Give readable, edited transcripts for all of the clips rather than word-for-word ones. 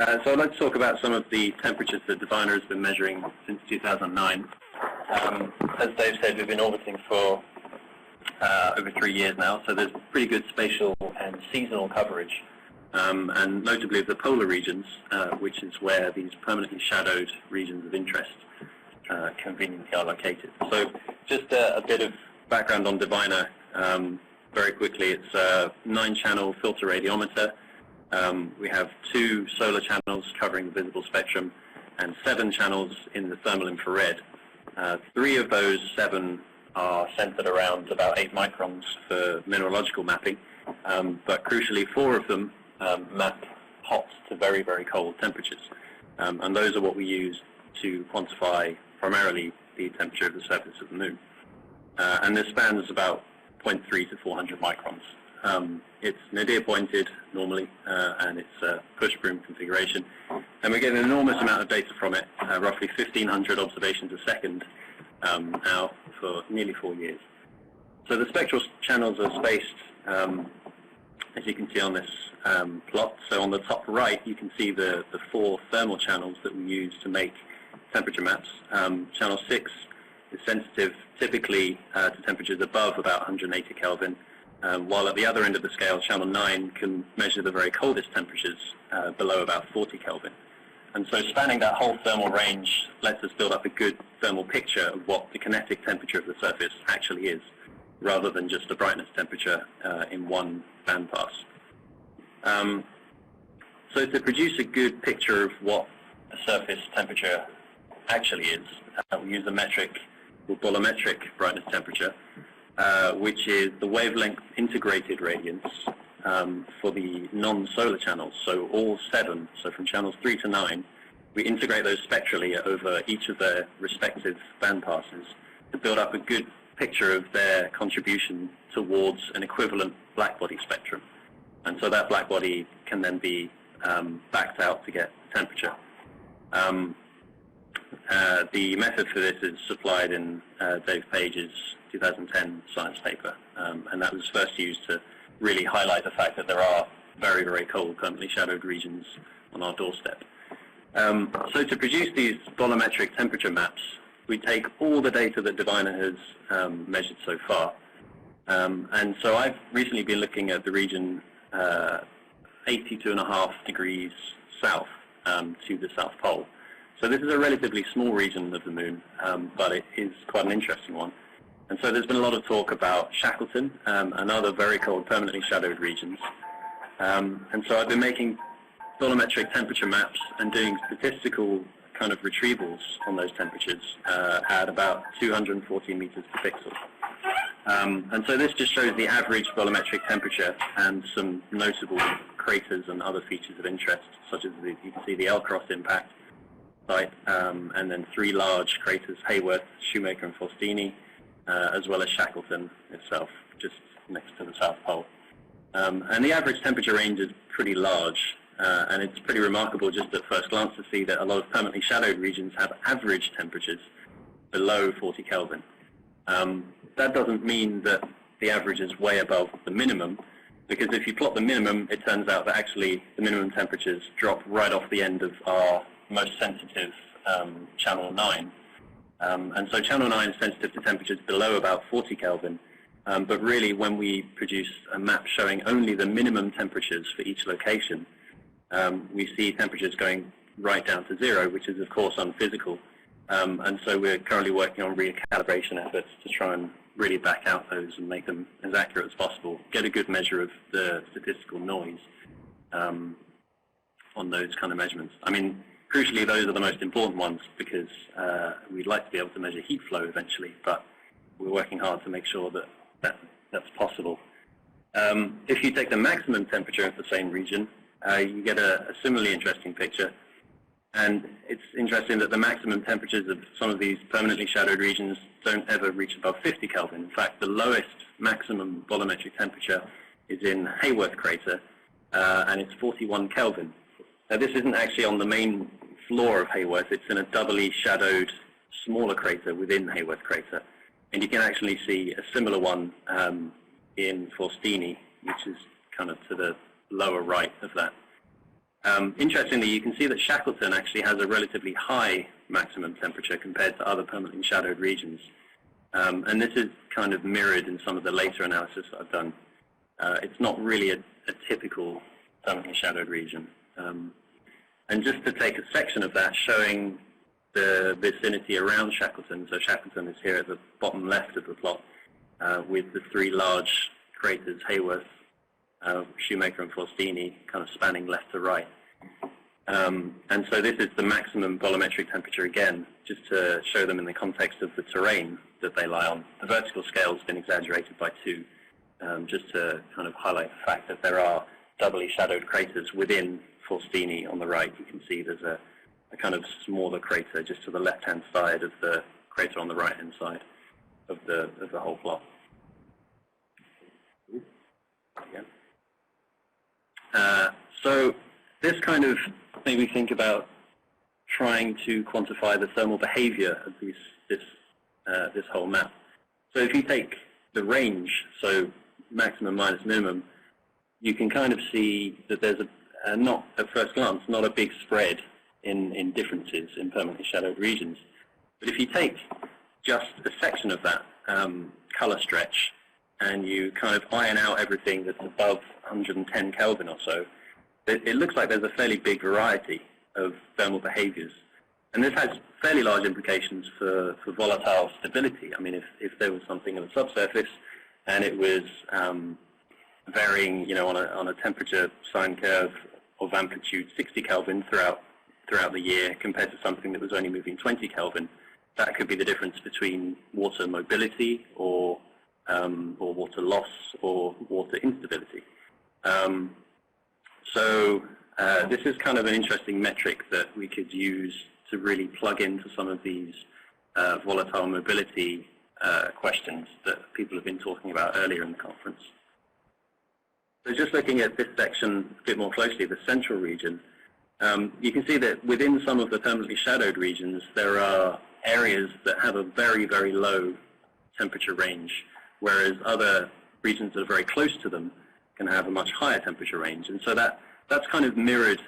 So I'd like to talk about some of the temperatures that Diviner has been measuring since 2009. As Dave said, we've been orbiting for over 3 years now, so there's pretty good spatial and seasonal coverage, and notably of the polar regions, which is where these permanently shadowed regions of interest conveniently are located. So just a bit of background on Diviner very quickly. It's a 9-channel filter radiometer. We have 2 solar channels covering the visible spectrum and 7 channels in the thermal infrared. 3 of those 7 are centered around about 8 microns for mineralogical mapping, but crucially 4 of them map hot to very, very cold temperatures. And those are what we use to quantify primarily the temperature of the surface of the Moon. And this spans about 0.3 to 400 microns. It's nadir pointed normally, and it's a push broom configuration. And we get an enormous amount of data from it, roughly 1,500 observations a second now for nearly 4 years. So the spectral channels are spaced, as you can see on this plot. So on the top right, you can see the 4 thermal channels that we use to make temperature maps. Channel 6 is sensitive typically to temperatures above about 180 Kelvin, while at the other end of the scale, channel 9 can measure the very coldest temperatures below about 40 Kelvin. And so spanning that whole thermal range lets us build up a good thermal picture of what the kinetic temperature of the surface actually is, rather than just a brightness temperature in one bandpass. So to produce a good picture of what the surface temperature actually is, we use a metric called bolometric brightness temperature, which is the wavelength integrated radiance for the non-solar channels, so all 7, so from channels 3 to 9, we integrate those spectrally over each of their respective bandpasses to build up a good picture of their contribution towards an equivalent blackbody spectrum. And so that blackbody can then be backed out to get temperature. The method for this is supplied in Dave Page's 2010 science paper, and that was first used to really highlight the fact that there are very, very cold, permanently shadowed regions on our doorstep. So to produce these bolometric temperature maps, we take all the data that Diviner has measured so far. And so I've recently been looking at the region 82.5 degrees south to the South Pole. So this is a relatively small region of the Moon, but it is quite an interesting one. And so there's been a lot of talk about Shackleton and other very cold, permanently shadowed regions. And so I've been making bolometric temperature maps and doing statistical kind of retrievals on those temperatures at about 240 meters per pixel. And so this just shows the average bolometric temperature and some notable craters and other features of interest, such as you can see the L-Cross impact site, and then 3 large craters, Hayworth, Shoemaker, and Faustini, as well as Shackleton itself, just next to the South Pole. And the average temperature range is pretty large, and it's pretty remarkable just at first glance to see that a lot of permanently shadowed regions have average temperatures below 40 Kelvin. That doesn't mean that the average is way above the minimum, because if you plot the minimum, it turns out that actually the minimum temperatures drop right off the end of our most sensitive channel 9. And so channel 9 is sensitive to temperatures below about 40 Kelvin, but really when we produce a map showing only the minimum temperatures for each location, we see temperatures going right down to 0, which is of course unphysical. And so we're currently working on recalibration efforts to try and really back out those and make them as accurate as possible, get a good measure of the statistical noise on those kind of measurements. I mean, crucially, those are the most important ones because we'd like to be able to measure heat flow eventually, but we're working hard to make sure that that's possible. If you take the maximum temperature of the same region, you get a similarly interesting picture. And it's interesting that the maximum temperatures of some of these permanently shadowed regions don't ever reach above 50 Kelvin. In fact, the lowest maximum bolometric temperature is in Hayworth crater, and it's 41 Kelvin. Now, this isn't actually on the main floor of Hayworth. It's in a doubly shadowed smaller crater within Hayworth crater. And you can actually see a similar one in Faustini, which is kind of to the lower right of that. Interestingly, you can see that Shackleton actually has a relatively high maximum temperature compared to other permanently shadowed regions. And this is kind of mirrored in some of the later analysis that I've done. It's not really a typical permanently shadowed region. And just to take a section of that, showing the vicinity around Shackleton. So Shackleton is here at the bottom left of the plot, with the three large craters, Hayworth, Shoemaker and Faustini, kind of spanning left to right. And so this is the maximum volumetric temperature again, just to show them in the context of the terrain that they lie on. The vertical scale has been exaggerated by 2, just to kind of highlight the fact that there are doubly shadowed craters within Faustini on the right. You can see there's a kind of smaller crater just to the left-hand side of the crater on the right-hand side of the whole plot. So this kind of made me think about trying to quantify the thermal behavior of this whole map. So if you take the range, so maximum minus minimum, you can kind of see that there's not, at first glance, not a big spread in differences in permanently shadowed regions. But if you take just a section of that color stretch and you kind of iron out everything that's above 110 Kelvin or so, it looks like there's a fairly big variety of thermal behaviors. And this has fairly large implications for volatile stability. I mean, if there was something on the subsurface and it was varying, you know, on a temperature sine curve of amplitude 60 Kelvin throughout the year compared to something that was only moving 20 Kelvin, that could be the difference between water mobility or water loss or water instability. So this is kind of an interesting metric that we could use to really plug into some of these volatile mobility questions that people have been talking about earlier in the conference. So just looking at this section a bit more closely, the central region, you can see that within some of the permanently shadowed regions, there are areas that have a very, very low temperature range, whereas other regions that are very close to them can have a much higher temperature range. And so that's kind of mirrored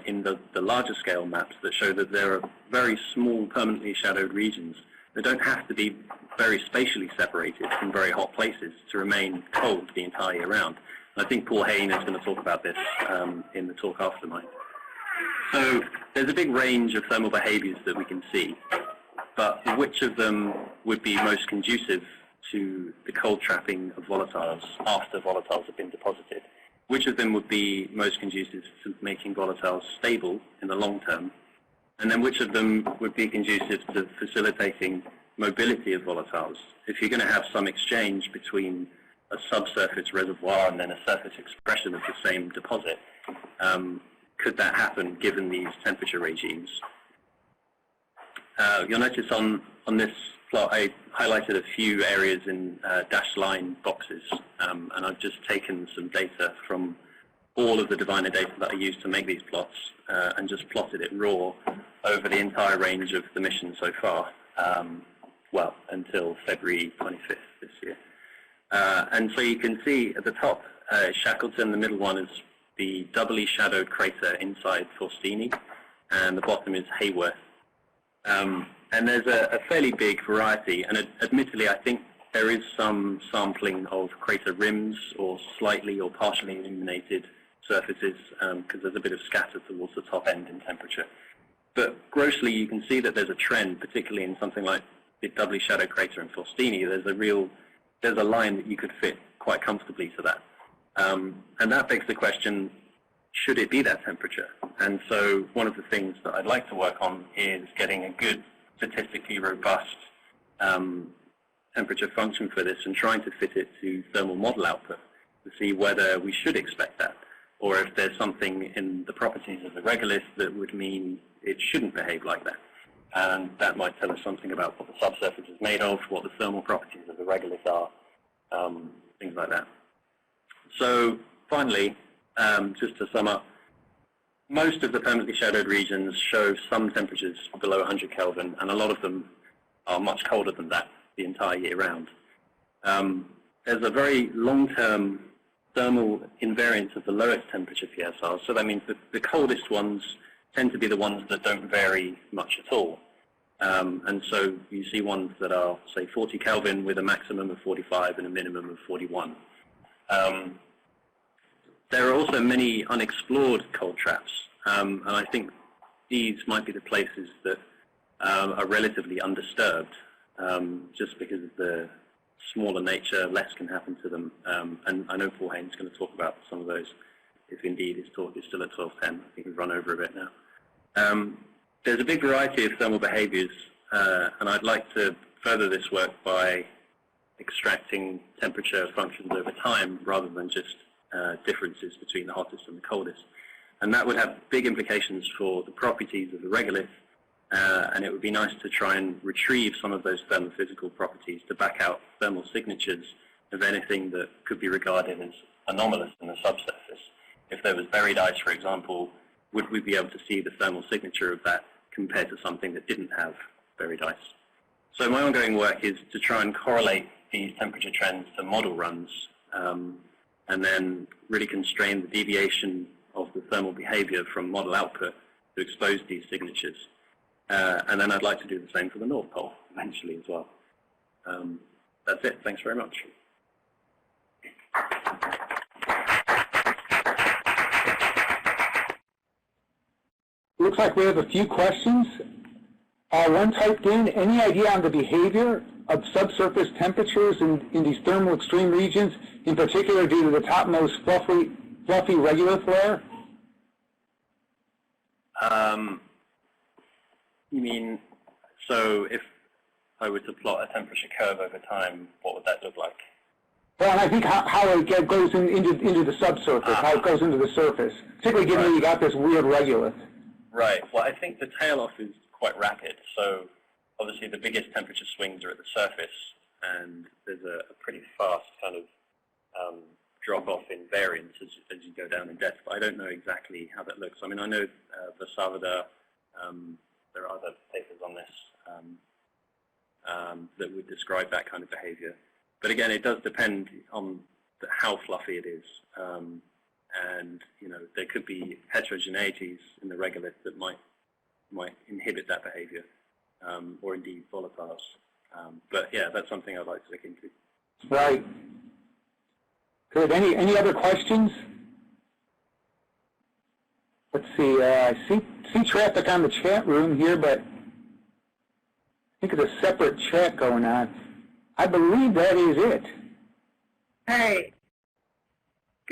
in the larger scale maps that show that there are very small permanently shadowed regions that don't have to be very spatially separated from very hot places to remain cold the entire year round. And I think Paul Hain is going to talk about this in the talk after mine. So there's a big range of thermal behaviors that we can see, but which of them would be most conducive to the cold trapping of volatiles after volatiles have been deposited? Which of them would be most conducive to making volatiles stable in the long term? And then which of them would be conducive to facilitating mobility of volatiles? If you're going to have some exchange between a subsurface reservoir and then a surface expression of the same deposit, could that happen given these temperature regimes? You'll notice on this plot I highlighted a few areas in dashed line boxes, and I've just taken some data from all of the diviner data that I used to make these plots and just plotted it raw over the entire range of the mission so far, well, until February 25th this year. And so you can see at the top, Shackleton, the middle one is the doubly shadowed crater inside Faustini, and the bottom is Hayworth. And there's a fairly big variety, and admittedly I think there is some sampling of crater rims or slightly or partially illuminated surfaces, because there's a bit of scatter towards the top end in temperature. But grossly you can see that there's a trend, particularly in something like the doubly shadowed crater in Faustini. There's a line that you could fit quite comfortably to that. And that begs the question, should it be that temperature? And so one of the things that I'd like to work on is getting a good statistically robust temperature function for this and trying to fit it to thermal model output to see whether we should expect that, or if there's something in the properties of the regolith that would mean it shouldn't behave like that. And that might tell us something about what the subsurface is made of, what the thermal properties of the regolith are, things like that. So finally, just to sum up, most of the permanently shadowed regions show some temperatures below 100 Kelvin, and a lot of them are much colder than that the entire year round. There's a very long-term thermal invariance of the lowest temperature PSRs. So that means that the coldest ones tend to be the ones that don't vary much at all. And so you see ones that are, say, 40 Kelvin with a maximum of 45 and a minimum of 41. There are also many unexplored cold traps, and I think these might be the places that are relatively undisturbed, just because of the smaller nature. Less can happen to them, and I know Paul Haynes is going to talk about some of those, if indeed his talk is still at 12:10. I think we've run over a bit now. There's a big variety of thermal behaviors, and I'd like to further this work by extracting temperature functions over time rather than just differences between the hottest and the coldest. And that would have big implications for the properties of the regolith, and it would be nice to try and retrieve some of those thermophysical properties to back out thermal signatures of anything that could be regarded as anomalous in the subsurface. If there was buried ice, for example, would we be able to see the thermal signature of that compared to something that didn't have buried ice? So my ongoing work is to try and correlate these temperature trends to model runs, and then really constrain the deviation of the thermal behavior from model output to expose these signatures. And then I'd like to do the same for the North Pole eventually as well. That's it. Thanks very much. Looks like we have a few questions. One typed in, any idea on the behavior of subsurface temperatures in these thermal extreme regions, in particular due to the topmost fluffy regolith layer? You mean, so if I were to plot a temperature curve over time, what would that look like? Well, and I think how it goes into the subsurface, how it goes into the surface, particularly given that you got this weird regolith. Right. Well, I think the tail off is quite rapid. So obviously the biggest temperature swings are at the surface, and there's a pretty fast kind of drop-off in variance as you go down in depth. But I don't know exactly how that looks. I mean, I know Vasavada, there are other papers on this that would describe that kind of behavior. But again, it does depend on how fluffy it is. And you know, there could be heterogeneities in the regolith that might inhibit that behavior, or indeed volatiles. But yeah, that's something I'd like to look into. Right. Good. Any other questions? Let's see. I see traffic on the chat room here, but I think it's a separate chat going on. I believe that is it. Hey,